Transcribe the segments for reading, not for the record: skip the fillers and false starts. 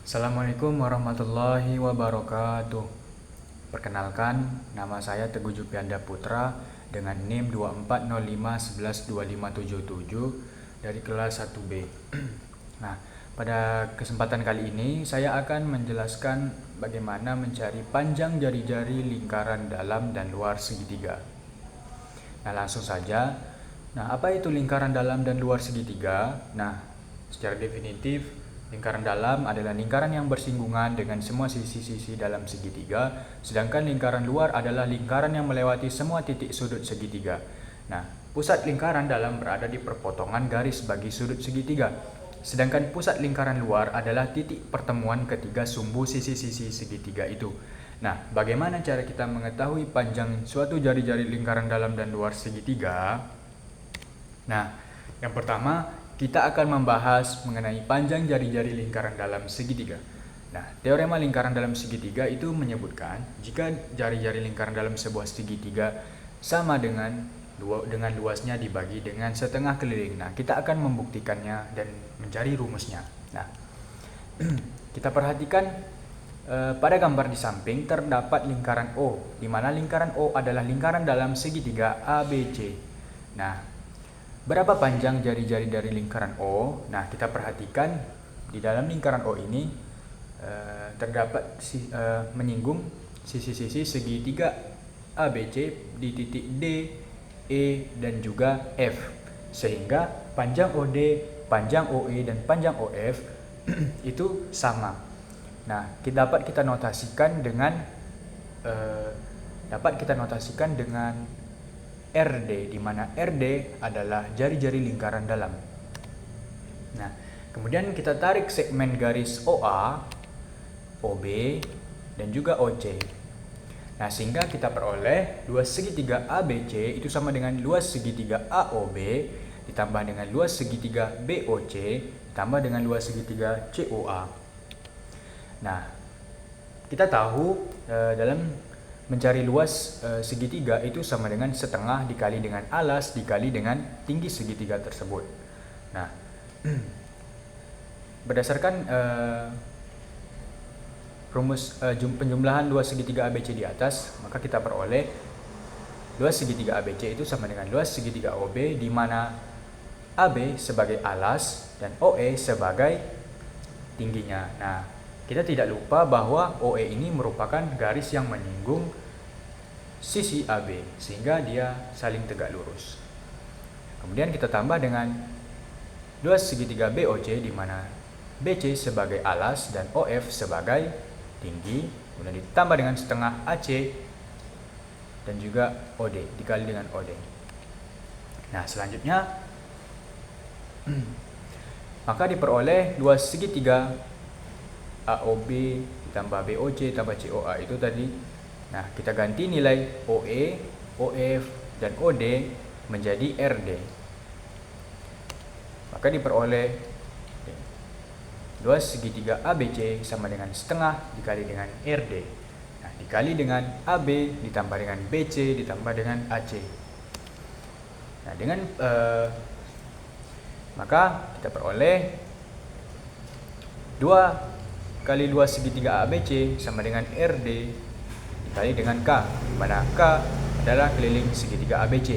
Assalamualaikum warahmatullahi wabarakatuh. Perkenalkan, nama saya Teguh Jupianda Putra dengan NIM 2405112577 dari kelas 1B. Nah, pada kesempatan kali ini saya akan menjelaskan bagaimana mencari panjang jari-jari lingkaran dalam dan luar segitiga. Nah, langsung saja. Nah, apa itu lingkaran dalam dan luar segitiga? Nah, secara definitif, lingkaran dalam adalah lingkaran yang bersinggungan dengan semua sisi-sisi dalam segitiga, sedangkan lingkaran luar adalah lingkaran yang melewati semua titik sudut segitiga. Nah, pusat lingkaran dalam berada di perpotongan garis bagi sudut segitiga, sedangkan pusat lingkaran luar adalah titik pertemuan ketiga sumbu sisi-sisi segitiga itu. Nah, bagaimana cara kita mengetahui panjang suatu jari-jari lingkaran dalam dan luar segitiga? Nah, yang pertama, kita akan membahas mengenai panjang jari-jari lingkaran dalam segitiga. Nah, teorema lingkaran dalam segitiga itu menyebutkan jika jari-jari lingkaran dalam sebuah segitiga sama dengan luasnya dibagi dengan setengah keliling. Nah, kita akan membuktikannya dan mencari rumusnya. Nah, kita perhatikan pada gambar di samping terdapat lingkaran O, di mana lingkaran O adalah lingkaran dalam segitiga ABC. Nah, berapa panjang jari-jari dari lingkaran O? Nah, kita perhatikan di dalam lingkaran O ini terdapat menyinggung sisi-sisi segitiga ABC di titik D, E, dan juga F. Sehingga panjang OD, panjang OE, dan panjang OF itu sama. Nah, dapat kita notasikan dengan RD, di mana RD adalah jari-jari lingkaran dalam. Nah, kemudian kita tarik segmen garis OA, OB, dan juga OC. Nah, sehingga kita peroleh luas segitiga ABC itu sama dengan luas segitiga AOB ditambah dengan luas segitiga BOC ditambah dengan luas segitiga COA. Nah, kita tahu dalam mencari luas segitiga itu sama dengan setengah dikali dengan alas dikali dengan tinggi segitiga tersebut. Nah, berdasarkan rumus penjumlahan luas segitiga ABC di atas, maka kita peroleh luas segitiga ABC itu sama dengan luas segitiga OB, di mana AB sebagai alas dan OE sebagai tingginya. Nah, kita tidak lupa bahwa OE ini merupakan garis yang menyinggung sisi AB, sehingga dia saling tegak lurus. Kemudian kita tambah dengan luas segitiga BOC, di mana BC sebagai alas dan OF sebagai tinggi, kemudian ditambah dengan setengah AC dan juga OD dikali dengan OD. Nah, selanjutnya maka diperoleh luas segitiga AOB ditambah BOC tambah COA itu tadi. Nah, kita ganti nilai OE, OF, dan OD menjadi RD. Maka diperoleh luas segitiga ABC sama dengan setengah dikali dengan RD. Nah, dikali dengan AB ditambah dengan BC ditambah dengan AC. Nah, maka kita peroleh 2 kali luas segitiga ABC sama dengan RD dikali dengan K, di mana K adalah keliling segitiga ABC.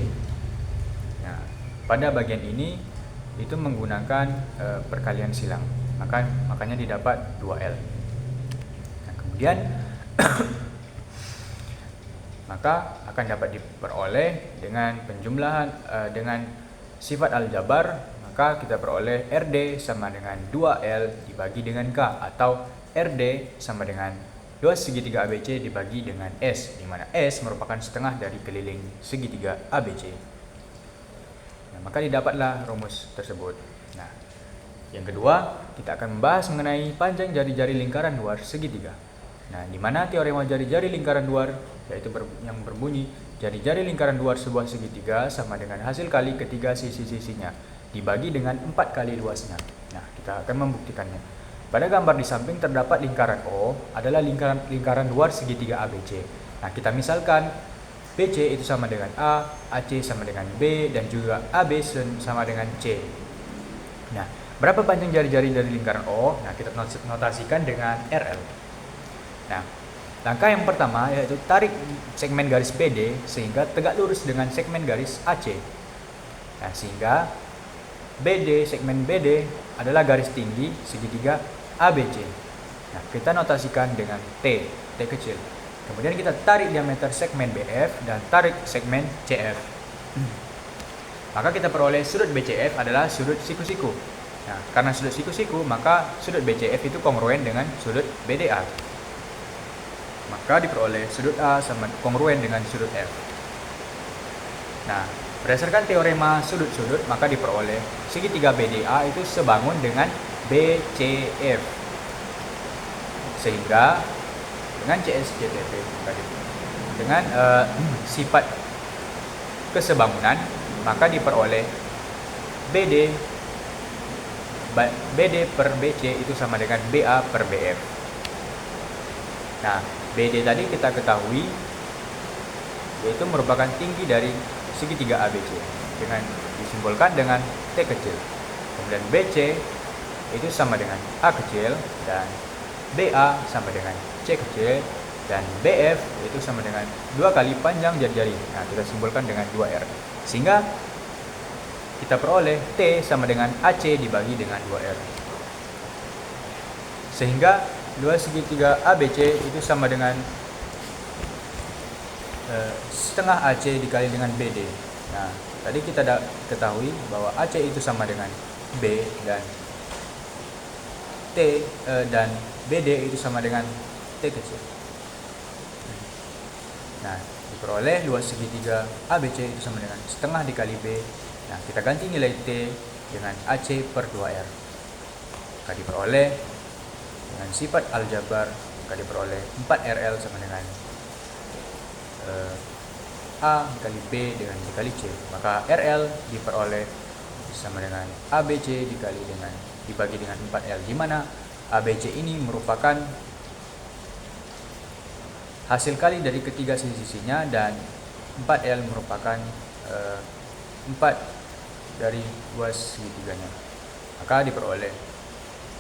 Nah, pada bagian ini itu menggunakan perkalian silang, makanya didapat 2L. Nah, kemudian maka akan dapat diperoleh dengan penjumlahan dengan sifat aljabar, maka kita peroleh RD sama dengan 2L dibagi dengan K, atau RD sama dengan luas segitiga ABC dibagi dengan S, di mana S merupakan setengah dari keliling segitiga ABC. Nah, maka didapatlah rumus tersebut. Nah, yang kedua, kita akan membahas mengenai panjang jari-jari lingkaran luar segitiga. Nah, di mana teorema jari-jari lingkaran luar yaitu yang berbunyi jari-jari lingkaran luar sebuah segitiga sama dengan hasil kali ketiga sisi-sisinya dibagi dengan 4 kali luasnya. Nah, kita akan membuktikannya. Pada gambar di samping terdapat lingkaran O adalah lingkaran luar segitiga ABC. Nah, kita misalkan BC itu sama dengan A, AC sama dengan B, dan juga AB sama dengan C. Nah, Berapa panjang jari-jari dari lingkaran O? Nah, kita notasikan dengan RL. Nah, langkah yang pertama yaitu tarik segmen garis BD sehingga tegak lurus dengan segmen garis AC. Nah, sehingga segmen BD adalah garis tinggi segitiga ABC. Nah, kita notasikan dengan T kecil. Kemudian kita tarik diameter segmen BF dan tarik segmen CF. Maka kita peroleh sudut BCF adalah sudut siku-siku. Nah, karena sudut siku-siku, maka sudut BCF itu kongruen dengan sudut BDA. Maka diperoleh sudut A sama kongruen dengan sudut F. Nah, berdasarkan teorema sudut-sudut, maka diperoleh segitiga BDA itu sebangun dengan BCF. Sehingga dengan CSJTP, dengan sifat kesebangunan, maka diperoleh BD per BC itu sama dengan BA per BF. Nah, BD tadi kita ketahui yaitu merupakan tinggi dari segitiga ABC dengan disimbolkan dengan T kecil. Kemudian BC itu sama dengan A kecil dan BA sama dengan C kecil dan BF itu sama dengan 2 kali panjang jari-jari. Nah, kita simbolkan dengan 2R. Sehingga kita peroleh T sama dengan AC dibagi dengan 2R. Sehingga 2 segitiga ABC itu sama dengan setengah AC dikali dengan BD. Nah, tadi kita ketahui bahwa AC itu sama dengan B dan T dan BD itu sama dengan T kecil. Nah, diperoleh luas segitiga ABC itu sama dengan setengah dikali B. Nah, kita ganti nilai T dengan AC per 2R. Maka diperoleh dengan sifat aljabar, maka diperoleh 4RL sama dengan A dikali B dengan dikali C. Maka RL diperoleh sama dengan ABC dibagi dengan 4L, di mana ABC ini merupakan hasil kali dari ketiga sisi-sisinya dan 4L merupakan 4 dari luas segitiganya. Maka diperoleh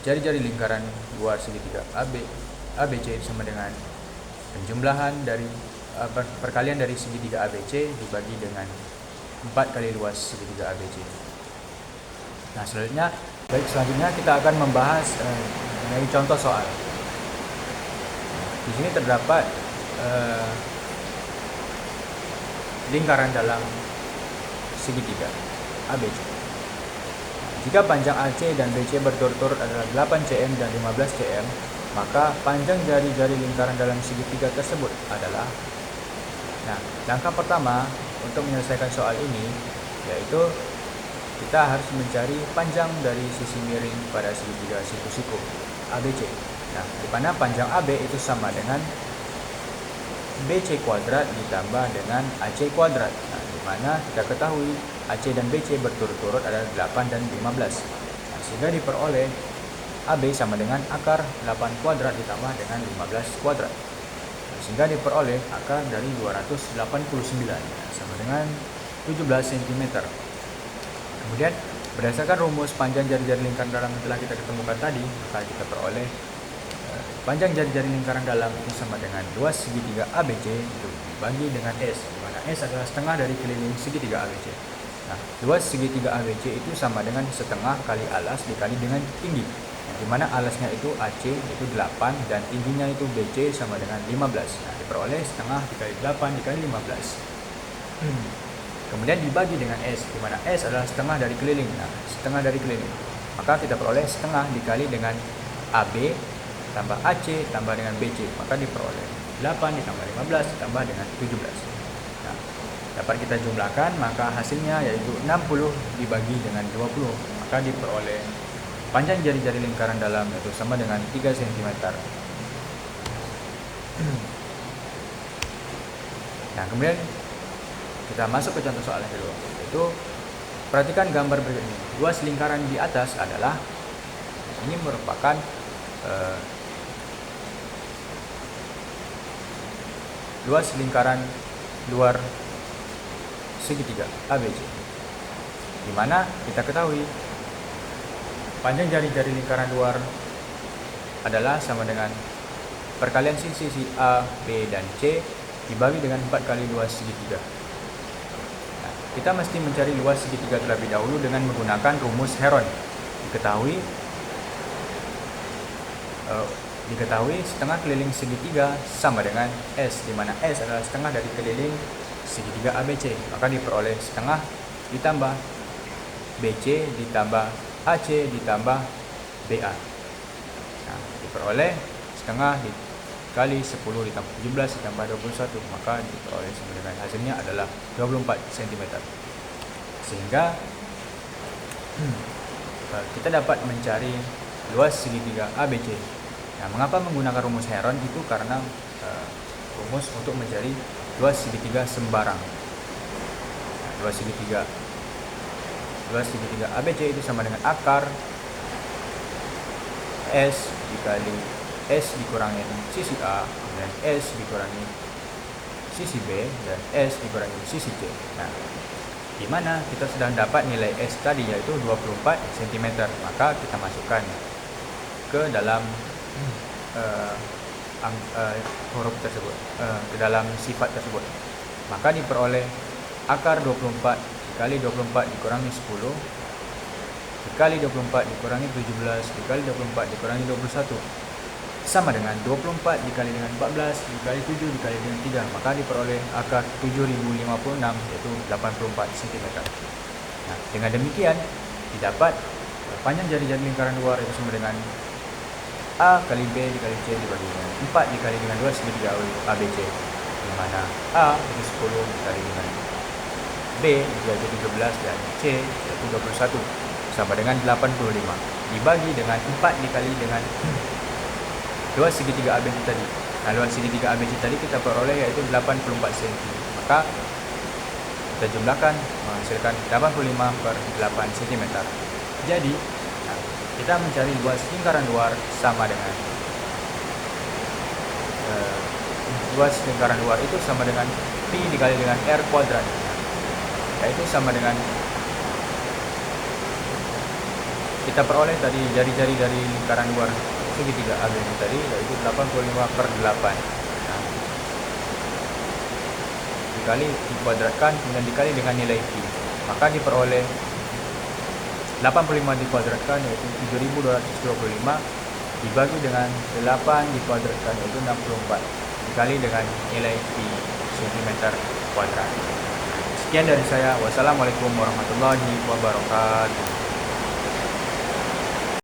jari-jari lingkaran luar segitiga ABC sama dengan penjumlahan dari perkalian dari segitiga ABC dibagi dengan 4 kali luas segitiga ABC. Nah, selanjutnya kita akan membahas mengenai contoh soal. Di sini terdapat lingkaran dalam segitiga ABC. Jika panjang AC dan BC berturut-turut adalah 8 cm dan 15 cm, maka panjang jari-jari lingkaran dalam segitiga tersebut adalah. Nah, langkah pertama untuk menyelesaikan soal ini yaitu kita harus mencari panjang dari sisi miring pada segitiga siku-siku ABC. Nah, di mana panjang AB itu sama dengan BC kuadrat ditambah dengan AC kuadrat. Nah, di mana kita ketahui AC dan BC berturut-turut adalah 8 dan 15. Nah, sehingga diperoleh AB sama dengan akar 8 kuadrat ditambah dengan 15 kuadrat. Sehingga diperoleh akar dari 289 sama dengan 17 cm. Kemudian berdasarkan rumus panjang jari-jari lingkaran dalam yang telah kita ketemukan tadi, maka kita peroleh panjang jari-jari lingkaran dalam itu sama dengan luas segitiga ABC itu dibagi dengan S, di mana S adalah setengah dari keliling segitiga ABC. Nah, luas segitiga ABC itu sama dengan setengah kali alas dikali dengan tinggi. Di mana alasnya itu AC itu 8 dan tingginya itu BC sama dengan 15. Nah, diperoleh setengah dikali 8 dikali 15. Kemudian dibagi dengan S, di mana S adalah setengah dari keliling. Nah, setengah dari keliling. Maka kita peroleh setengah dikali dengan AB tambah AC tambah dengan BC. Maka diperoleh 8 ditambah 15 ditambah dengan 17. Nah, dapat kita jumlahkan, maka hasilnya yaitu 60 dibagi dengan 20. Maka diperoleh panjang jari-jari lingkaran dalam itu sama dengan 3 cm. Nah, kemudian kita masuk ke contoh soal yang kedua, yaitu perhatikan gambar berikut ini. Luas lingkaran di atas adalah, ini merupakan luas lingkaran luar segitiga ABC, di mana kita ketahui panjang jari-jari lingkaran luar adalah sama dengan perkalian sisi A, B, dan C dibagi dengan 4 kali luas segitiga. Nah, kita mesti mencari luas segitiga terlebih dahulu dengan menggunakan rumus Heron. Diketahui setengah keliling segitiga sama dengan S, di mana S adalah setengah dari keliling segitiga ABC. Maka diperoleh setengah ditambah BC ditambah AC ditambah BA. Nah, diperoleh setengah dikali 10 ditambah 17 ditambah 21, maka diperoleh sama dengan hasilnya adalah 24 cm. Sehingga kita dapat mencari luas segitiga ABC. Nah, mengapa menggunakan rumus Heron? Itu karena rumus untuk mencari luas segitiga sembarang. Nah, luas segitiga ABC itu sama dengan akar S dikali S dikurangi sisi A, dan S dikurangi sisi B, dan S dikurangi sisi C. Nah, di mana kita sudah dapat nilai S tadi, yaitu 24 cm. Maka kita masukkan ke dalam huruf tersebut, ke dalam sifat tersebut. Maka diperoleh akar 24 dikali 24 dikurangi 10 dikali 24 dikurangi 17 dikali 24 dikurangi 21 sama dengan 24 dikali dengan 14 dikali 7 dikali dengan 3. Maka diperoleh akar 7056, yaitu 84 cm. Nah, dengan demikian didapat panjang jari-jari lingkaran luar itu sama dengan A kali B dikali C dibagi dengan 4 dikali dengan 2 segitiga ABC, di mana A itu 10 dikali dengan B dikali 17 dan C yaitu 21 sama dengan 85 dibagi dengan 4 dikali dengan luas segitiga ABC tadi. Nah, luas segitiga ABC tadi kita peroleh yaitu 84 cm. Maka kita jumlahkan menghasilkan 85 per 8 cm. Jadi kita mencari luas lingkaran luar sama dengan luas lingkaran luar itu sama dengan Pi dikali dengan R kuadrat, yaitu sama dengan kita peroleh tadi jari-jari dari lingkaran luar segitiga ABC tadi, yaitu 85 per 8. Nah, dikuadratkan kemudian dikali dengan nilai Pi, maka diperoleh 85 dikuadratkan yaitu 7225 dibagi dengan 8 dikuadratkan yaitu 64 dikali dengan nilai Pi cm kuadrat. Sekian dari saya. Wassalamualaikum warahmatullahi wabarakatuh.